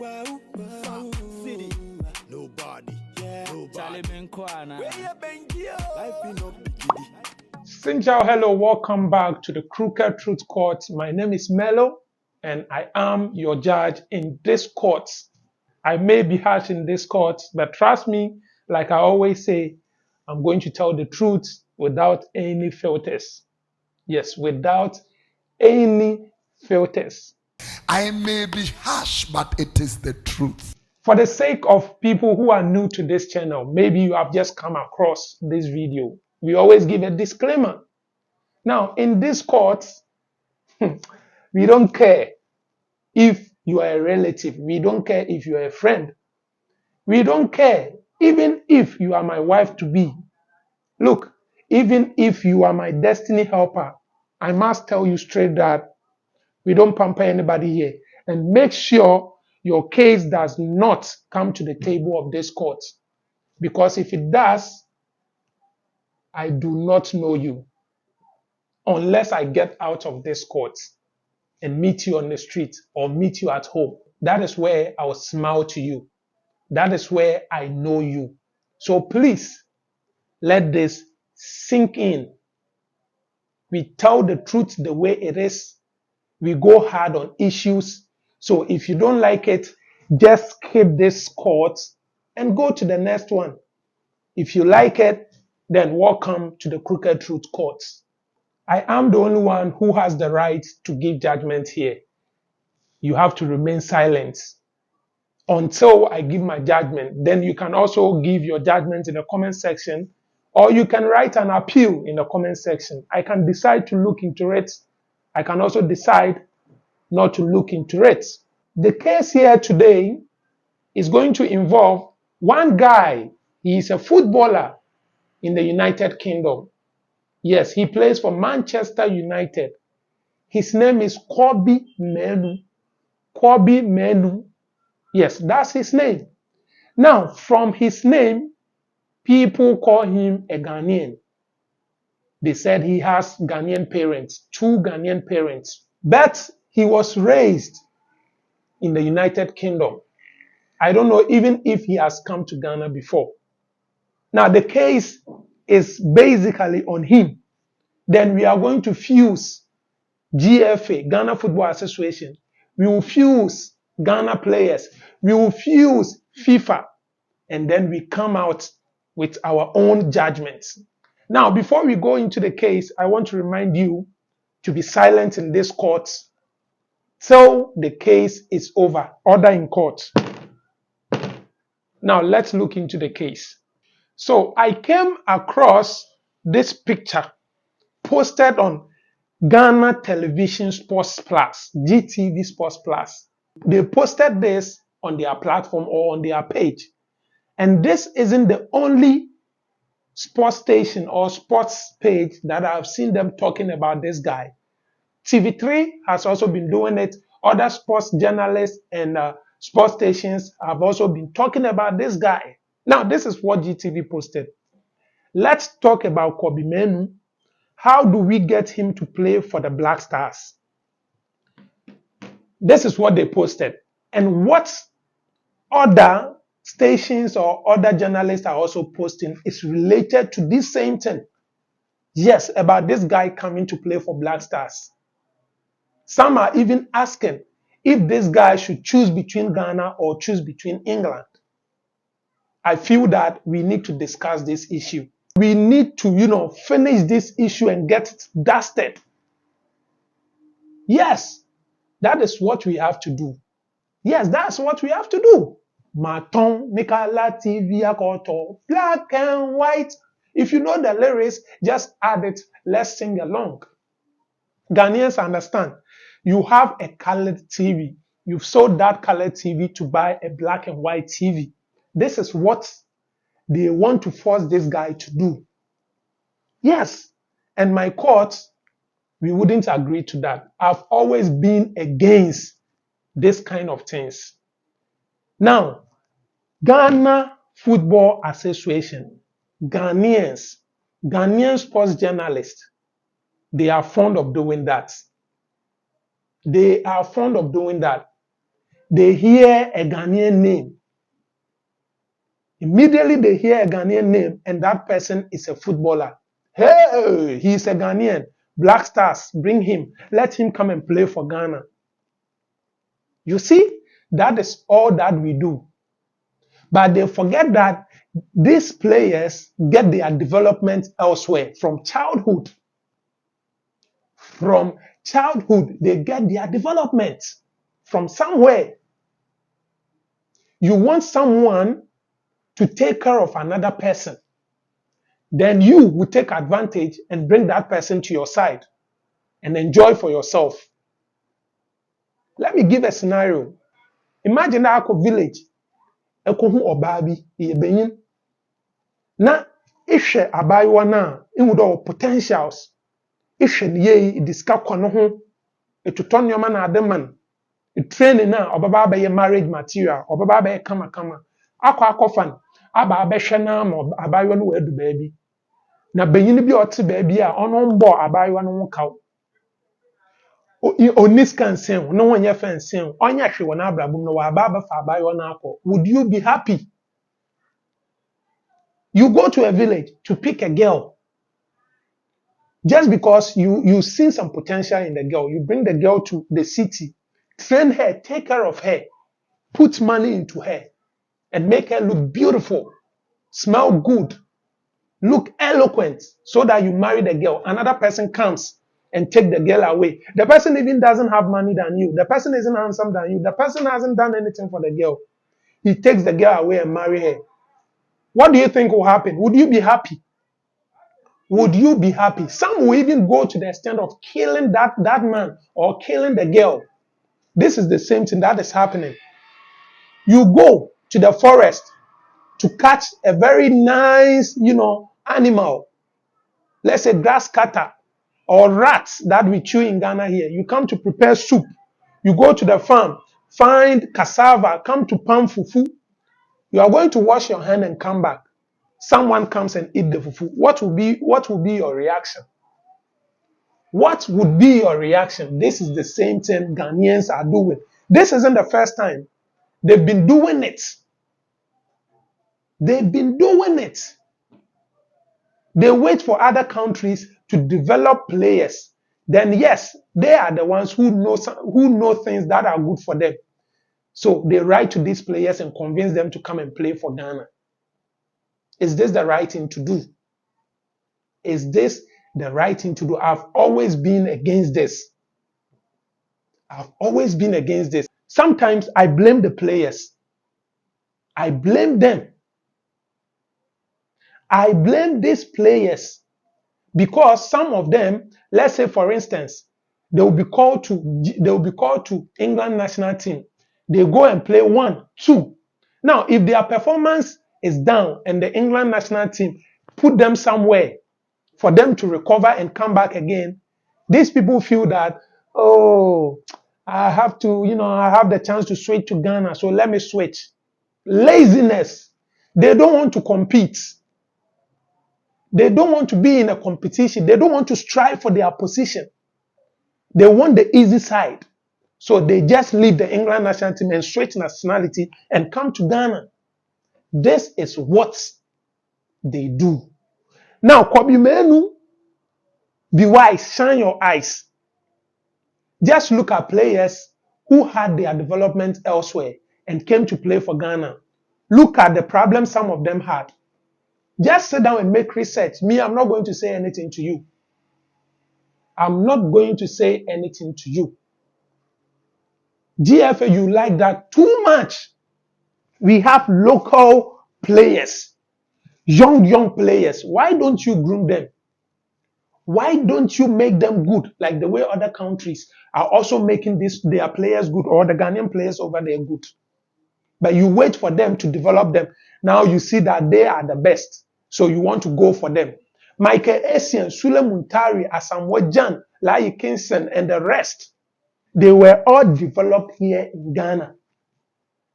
Wow, wow. City. Nobody. Yeah. Nobody. Where you been, yo? Life be no biggie. Sinjao, hello, welcome back to the Crooked Truth Court. My name is Mello, and I am your judge in this court. I may be harsh in this court, but trust me, like I always say, I'm going to tell the truth without any filters. Yes, without any filters. I may be harsh, but it is the truth. For the sake of people who are new to this channel, maybe you have just come across this video. We always give a disclaimer. Now, in this court, we don't care if you are a relative. We don't care if you are a friend. We don't care even if you are my wife to be. Look, even if you are my destiny helper, I must tell you straight that we don't pamper anybody here. And make sure your case does not come to the table of this court. Because if it does, I do not know you. Unless I get out of this court and meet you on the street or meet you at home. That is where I will smile to you. That is where I know you. So please let this sink in. We tell the truth the way it is. We go hard on issues. So if you don't like it, just skip this court and go to the next one. If you like it, then welcome to the Crooked Truth Court. I am the only one who has the right to give judgment here. You have to remain silent until I give my judgment. Then you can also give your judgment in the comment section, or you can write an appeal in the comment section. I can decide to look into it. I can also decide not to look into it. The case here today is going to involve one guy. He is a footballer in the United Kingdom. Yes, he plays for Manchester United. His name is Kobby Mainoo. Kobby Mainoo. Yes, that's his name. Now, from his name, people call him a Ghanaian. They said he has Ghanaian parents, 2 Ghanaian parents. But he was raised in the United Kingdom. I don't know even if he has come to Ghana before. Now, the case is basically on him. Then we are going to fuse GFA, Ghana Football Association. We will fuse Ghana players. We will fuse FIFA. And then we come out with our own judgments. Now, before we go into the case, I want to remind you to be silent in this court till the case is over. Order in court. Now, let's look into the case. So, I came across this picture posted on Ghana Television Sports Plus, GTV Sports Plus. They posted this on their platform or on their page. And this isn't the only sports station or sports page that I've seen them talking about this guy. TV3 has also been doing it. Other sports journalists and sports stations have also been talking about this guy. Now, this is what GTV posted. Let's talk about Kobby Mainoo. How do we get him to play for the Black Stars? This is what they posted. And what other stations or other journalists are also posting is related to this same thing. Yes, about this guy coming to play for Black Stars. Some are even asking if this guy should choose between Ghana or choose between England. I feel that we need to discuss this issue. We need to, finish this issue and get it dusted. Yes, that is what we have to do. Yes, that's what we have to do. Maton, Mikala TV, Akoto, black and white. If you know the lyrics, just add it. Let's sing along. Ghanaians understand. You have a colored TV. You've sold that colored TV to buy a black and white TV. This is what they want to force this guy to do. Yes, and my court, we wouldn't agree to that. I've always been against this kind of things. Now, Ghana Football Association, Ghanaian sports journalists, they are fond of doing that. They are fond of doing that. they hear a Ghanaian name. Immediately they hear a Ghanaian name and that person is a footballer. Hey, he's a Ghanaian. Black Stars, bring him. Let him come and play for Ghana. You see, that is all that we do. But they forget that these players get their development elsewhere from childhood. From childhood, they get their development from somewhere. You want someone to take care of another person. Then you will take advantage and bring that person to your side and enjoy for yourself. Let me give a scenario. Imagine that village, ekohu obabi, yebenyin. Na ihwe abayiwa na iwudo potentials. Ihwe niye diska kono ho, etuto nneoma na ademan. Training na obaba abaye marriage material, obaba abaye kama kama. Akofan, aba abehwe na ma abayiwa no wadu baabi. Na benyin bi ote baabi a ono mbo abayiwa no ho kaw. Oniskan sen, no one ye fan sen, onya hwe wona abrabum no wa aba fa abayiwa na akọ. Would you be happy? You go to a village to pick a girl. Just because you see some potential in the girl, you bring the girl to the city, train her, take care of her, put money into her, and make her look beautiful, smell good, look eloquent, so that you marry the girl. Another person comes and take the girl away. The person even doesn't have money than you. The person isn't handsome than you. The person hasn't done anything for the girl. He takes the girl away and marry her. What do you think will happen? Would you be happy? Would you be happy? Some will even go to the extent of killing that man or killing the girl. This is the same thing that is happening. You go to the forest to catch a very nice, animal. Let's say grass cutter or rats that we chew in Ghana here. You come to prepare soup. You go to the farm, find cassava, come to palm fufu. You are going to wash your hand and come back. Someone comes and eat the fufu. What will be your reaction? What would be your reaction? This is the same thing Ghanaians are doing. This isn't the first time. They've been doing it. They've been doing it. They wait for other countries to develop players. Then yes, they are the ones who know things that are good for them. So they write to these players and convince them to come and play for Ghana. Is this the right thing to do? Is this the right thing to do? I've always been against this. I've always been against this. Sometimes I blame the players. I blame them. I blame these players because some of them, let's say for instance, they will be called to England national team. They go and play 1, 2. Now, if their performance is down and the England national team put them somewhere for them to recover and come back again, these people feel that, oh, I have the chance to switch to Ghana, so let me switch. Laziness. They don't want to compete. They don't want to be in a competition. They don't want to strive for their position. They want the easy side. So they just leave the England national team and switch nationality and come to Ghana. This is what they do. Now, Kobby Mainoo, be wise, shine your eyes. Just look at players who had their development elsewhere and came to play for Ghana. Look at the problems some of them had. Just sit down and make research. Me, I'm not going to say anything to you. I'm not going to say anything to you. GFA, you like that too much. We have local players, young players. Why don't you groom them? Why don't you make them good like the way other countries are also making their players good, or the Ghanaian players over there good? But you wait for them to develop them. Now you see that they are the best. So you want to go for them. Michael Essien, Sule Muntari, Asamoah Gyan, Lai Kingston, and the rest, they were all developed here in Ghana.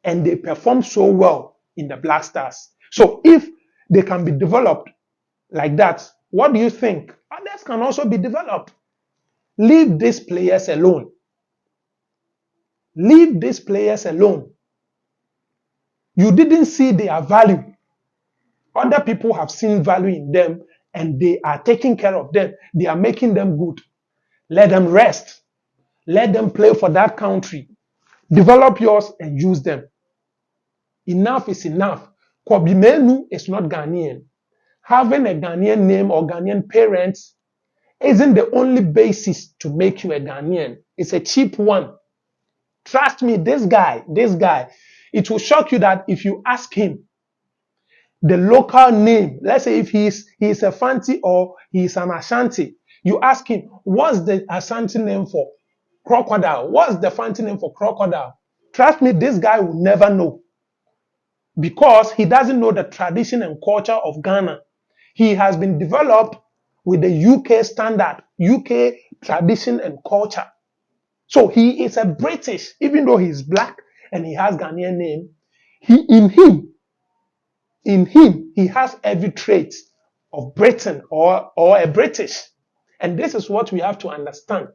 And they performed so well in the Black Stars. So if they can be developed like that, what do you think? Others can also be developed. Leave these players alone. Leave these players alone. You didn't see their value. Other people have seen value in them and they are taking care of them. They are making them good. Let them rest. Let them play for that country. Develop yours and use them. Enough is enough. Kobby Mainoo is not Ghanaian. Having a Ghanaian name or Ghanaian parents isn't the only basis to make you a Ghanaian. It's a cheap one. Trust me, this guy, it will shock you that if you ask him the local name, let's say if he's a Fanti or he's an Ashanti, you ask him, what's the Ashanti name for crocodile? What's the Fanti name for crocodile? Trust me, this guy will never know because he doesn't know the tradition and culture of Ghana. He has been developed with the UK standard, UK tradition and culture. So he is a British, even though he's black and he has Ghanaian name. In him, he has every trait of Britain or a British. And this is what we have to understand.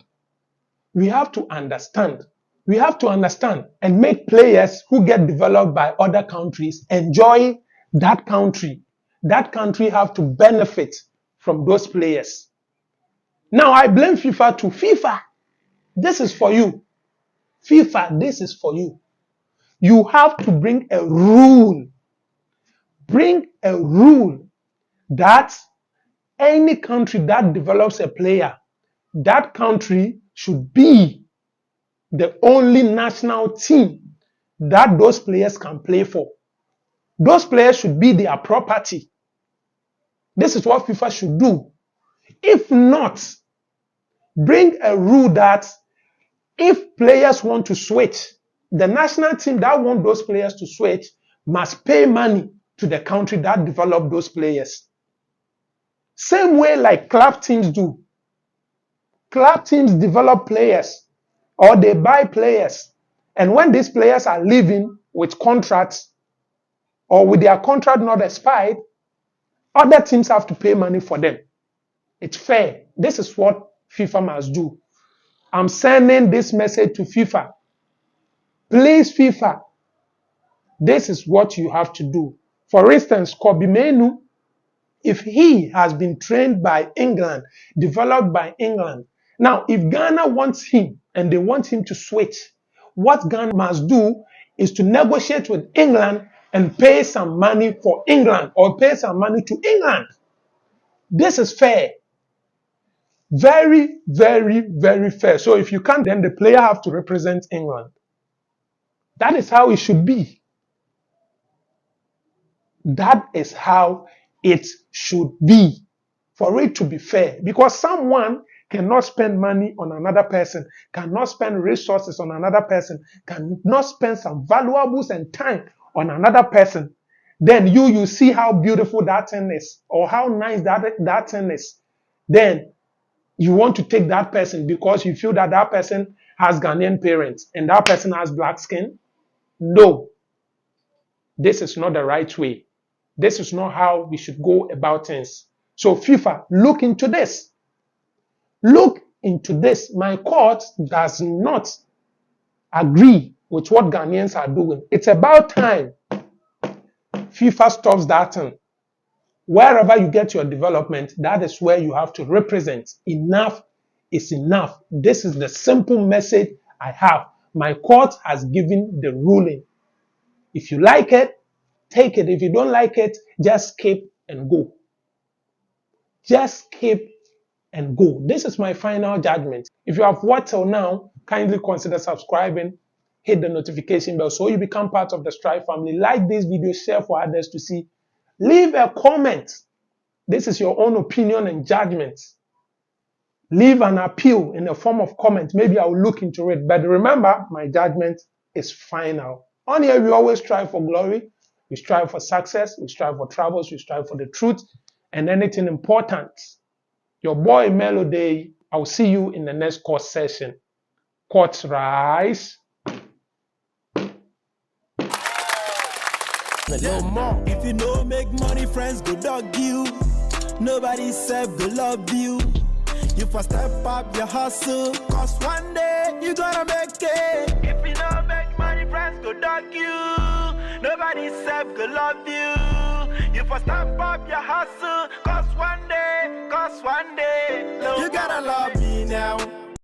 We have to understand and make players who get developed by other countries enjoy that country. That country have to benefit from those players. Now I blame FIFA to FIFA. This is for you. FIFA, this is for you. You have to bring a rule. Bring a rule that any country that develops a player, that country should be the only national team that those players can play for. Those players should be their property. This is what FIFA should do. If not, bring a rule that if players want to switch, the national team that want those players to switch must pay money to the country that developed those players. Same way like club teams do. Club teams develop players or they buy players. And when these players are leaving with contracts or with their contract not expired, other teams have to pay money for them. It's fair. This is what FIFA must do. I'm sending this message to FIFA. Please, FIFA, this is what you have to do. For instance, Kobby Mainoo, if he has been trained by England, developed by England, now if Ghana wants him and they want him to switch, what Ghana must do is to negotiate with England and pay some money for England or pay some money to England. This is fair. Very, very, very fair. So if you can't, then the player have to represent England. That is how it should be. That is how it should be for it to be fair. Because someone cannot spend money on another person, cannot spend resources on another person, cannot spend some valuables and time on another person. Then you see how beautiful that thing is or how nice that thing is. Then you want to take that person because you feel that that person has Ghanaian parents and that person has black skin. No, this is not the right way. This is not how we should go about things. So FIFA, look into this. Look into this. My court does not agree with what Ghanaians are doing. It's about time FIFA stops that thing. Wherever you get your development, that is where you have to represent. Enough is enough. This is the simple message I have. My court has given the ruling. If you like it, take it. If you don't like it, just skip and go. Just skip and go. This is my final judgment. If you have watched till now, kindly consider subscribing, hit the notification bell so you become part of the Strive family. Like this video, share for others to see. Leave a comment. This is your own opinion and judgment. Leave an appeal in the form of comment. Maybe I will look into it. But remember, my judgment is final. On here, we always strive for glory. We strive for success. We strive for travels. We strive for the truth and anything important. Your boy Melody. I will see you in the next court session. Courts rise. No more. If you don't make money, friends go dog you. Nobody self go love you. You first step up your hustle, cause one day you gonna make it. If you know Nobody self go love you. You for stamp up your hustle, cause one day, you gotta love me now.